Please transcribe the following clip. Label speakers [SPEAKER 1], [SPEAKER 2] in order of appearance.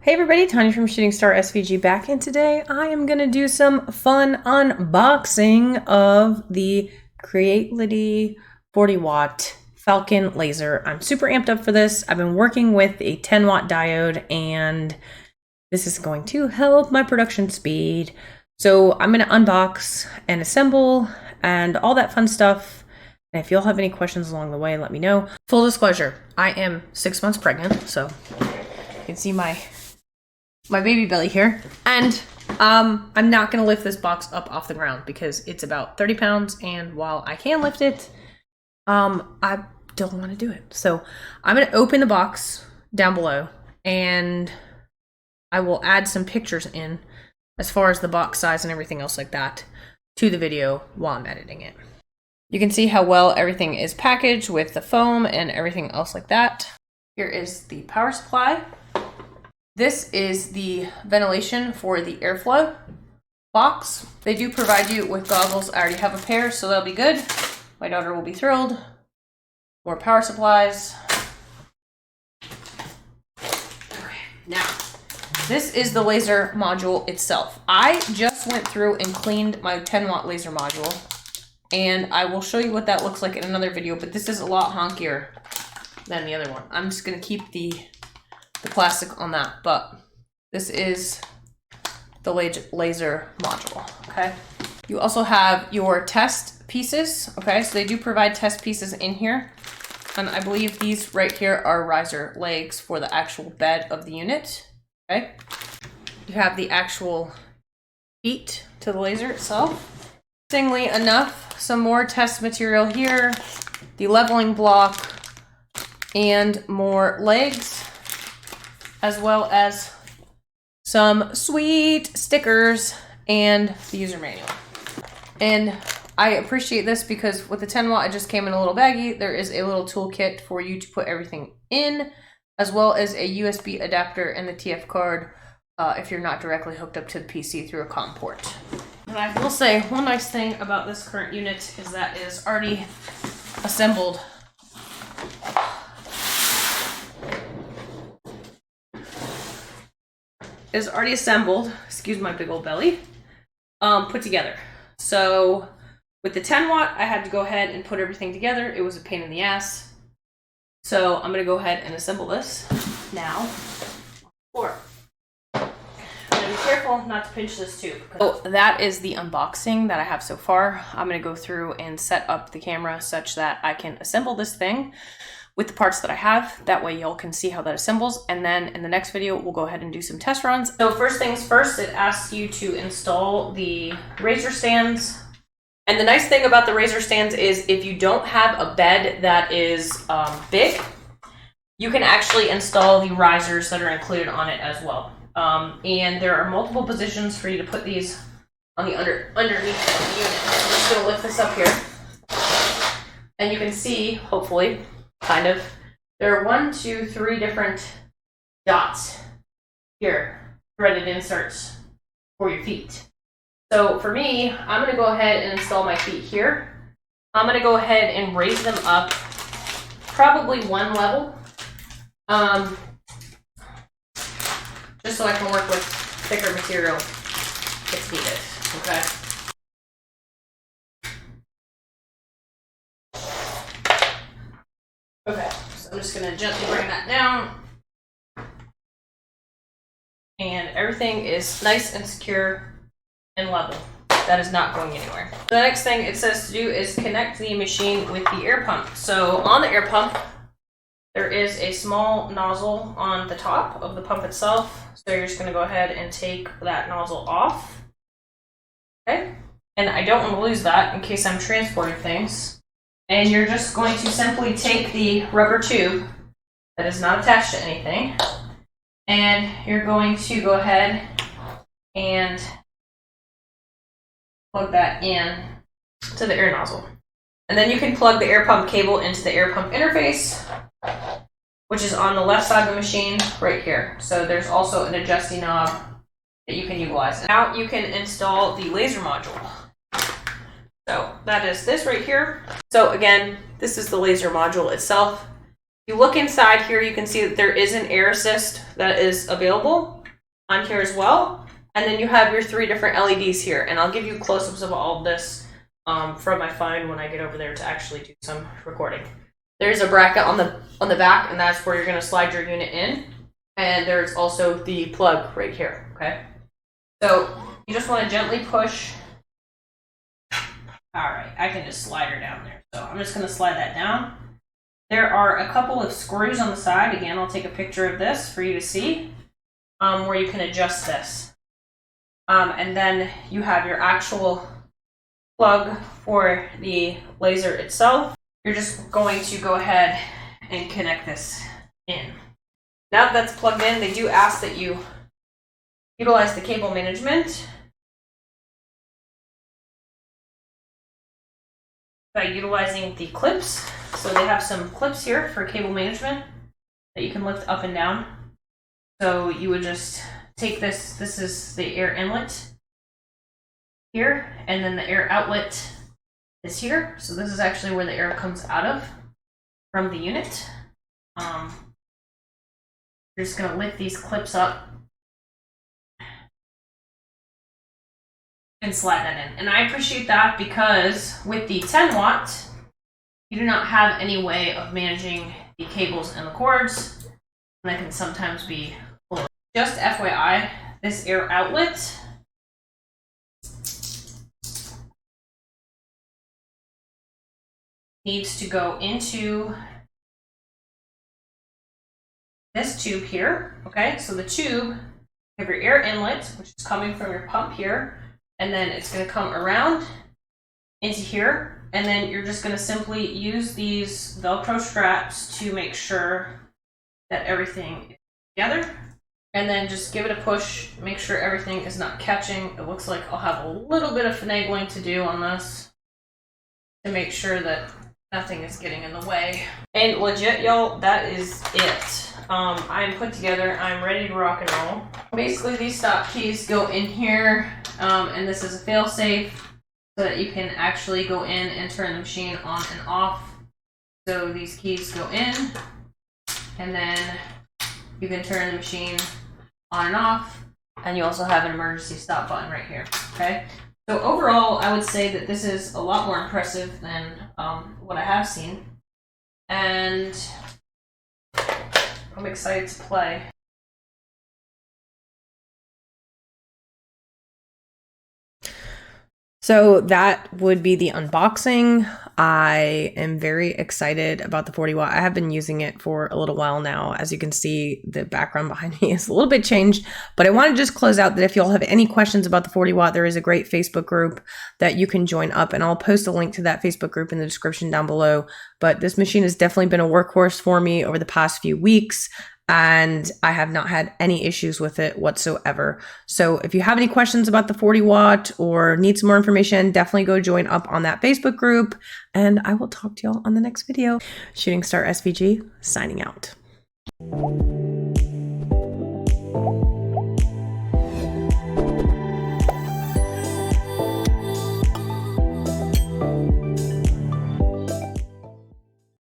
[SPEAKER 1] Hey everybody, Tanya from ShootingStarSVG back, and today I am going to do some fun unboxing of the Creality 40W Falcon laser. I'm super amped up for this. I've been working with a 10-watt diode, and this is going to help my production speed. So I'm going to unbox and assemble and all that fun stuff. And if y'all have any questions along the way, let me know. Full disclosure, I am 6 months pregnant, so you can see my baby belly here, and I'm not gonna lift this box up off the ground because it's about 30 pounds, and while I can lift it, I don't want to do it. So I'm gonna open the box down below, and I will add some pictures in as far as the box size and everything else like that to the video while I'm editing it. You can see how well everything is packaged with the foam and everything else like that. Here is the power supply. This is the ventilation for the airflow box. They do provide you with goggles. I already have a pair, so that'll be good. My daughter will be thrilled. More power supplies. Okay, now, this is the laser module itself. I just went through and cleaned my 10-watt laser module, and I will show you what that looks like in another video, but this is a lot honkier than the other one. I'm just gonna keep the plastic on that, but this is the laser module, okay? You also have your test pieces, okay? So they do provide test pieces in here, and I believe these right here are riser legs for the actual bed of the unit, okay? You have the actual feet to the laser itself. Interestingly enough, some more test material here, the leveling block, and more legs, as well as some sweet stickers and the user manual. And I appreciate this because with the 10-watt, it just came in a little baggie. There is a little toolkit for you to put everything in, as well as a USB adapter and the TF card if you're not directly hooked up to the PC through a COM port. And I will say, one nice thing about this current unit is that it is already assembled. Is already assembled, excuse my big old belly, put together. So with the 10-watt, I had to go ahead and put everything together. It was a pain in the ass. So I'm gonna go ahead and assemble this now. I'm gonna be careful not to pinch this tube. So that is the unboxing that I have so far. I'm gonna go through and set up the camera such that I can assemble this thing with the parts that I have. That way y'all can see how that assembles. And then in the next video, we'll go ahead and do some test runs. So first things first, it asks you to install the razor stands. And the nice thing about the razor stands is if you don't have a bed that is big, you can actually install the risers that are included on it as well. And there are multiple positions for you to put these on the underneath of the unit. I'm just gonna lift this up here. And you can see, hopefully, kind of, there are 1, 2, 3 different dots here, threaded inserts for your feet. So for me, I'm going to go ahead and install my feet here. I'm going to go ahead and raise them up probably 1 level, just so I can work with thicker material if needed, okay? Okay, so I'm just gonna gently bring that down. And everything is nice and secure and level. That is not going anywhere. The next thing it says to do is connect the machine with the air pump. So on the air pump, there is a small nozzle on the top of the pump itself. So you're just gonna go ahead and take that nozzle off. Okay, and I don't want to lose that in case I'm transporting things. And you're just going to simply take the rubber tube that is not attached to anything, and you're going to go ahead and plug that in to the air nozzle. And then you can plug the air pump cable into the air pump interface, which is on the left side of the machine right here. So there's also an adjusting knob that you can utilize. Now you can install the laser module. So that is this right here. So again, this is the laser module itself. If you look inside here, you can see that there is an air assist that is available. on here as well. And then you have your 3 different LEDs here, and I'll give you close-ups of all of this from my phone when I get over there to actually do some recording. There's a bracket on the back, and that's where you're going to slide your unit in. And there's also the plug right here, okay? So you just want to gently push. All right, I can just slide her down there. So I'm just going to slide that down. There are a couple of screws on the side. Again, I'll take a picture of this for you to see, where you can adjust this. And then you have your actual plug for the laser itself. You're just going to go ahead and connect this in. Now that that's plugged in, they do ask that you utilize the cable management by utilizing the clips. So they have some clips here for cable management that you can lift up and down. So you would just take this is the air inlet here, and then the air outlet is here. So this is actually where the air comes out of from the unit. You're just going to lift these clips up and slide that in. And I appreciate that because with the 10 watt, you do not have any way of managing the cables and the cords, and that can sometimes be a little. Just FYI, this air outlet needs to go into this tube here, okay? So the tube, you have your air inlet, which is coming from your pump here, and then it's going to come around into here. And then you're just going to simply use these Velcro straps to make sure that everything is together. And then just give it a push, make sure everything is not catching. It looks like I'll have a little bit of finagling to do on this to make sure that nothing is getting in the way. And legit, y'all, that is it. I'm put together. I'm ready to rock and roll. Basically, these stop keys go in here, and this is a fail-safe, so that you can actually go in and turn the machine on and off. So these keys go in, and then you can turn the machine on and off, and you also have an emergency stop button right here, okay? So overall, I would say that this is a lot more impressive than what I have seen, and I'm excited to play. So that would be the unboxing. I am very excited about the 40 watt. I have been using it for a little while now. As you can see, the background behind me is a little bit changed, but I want to just close out that if y'all have any questions about the 40 watt, there is a great Facebook group that you can join up, and I'll post a link to that Facebook group in the description down below. But this machine has definitely been a workhorse for me over the past few weeks, and I have not had any issues with it whatsoever. So if you have any questions about the 40 watt or need some more information, definitely go join up on that Facebook group, and I will talk to y'all on the next video. ShootingStarSVG signing out.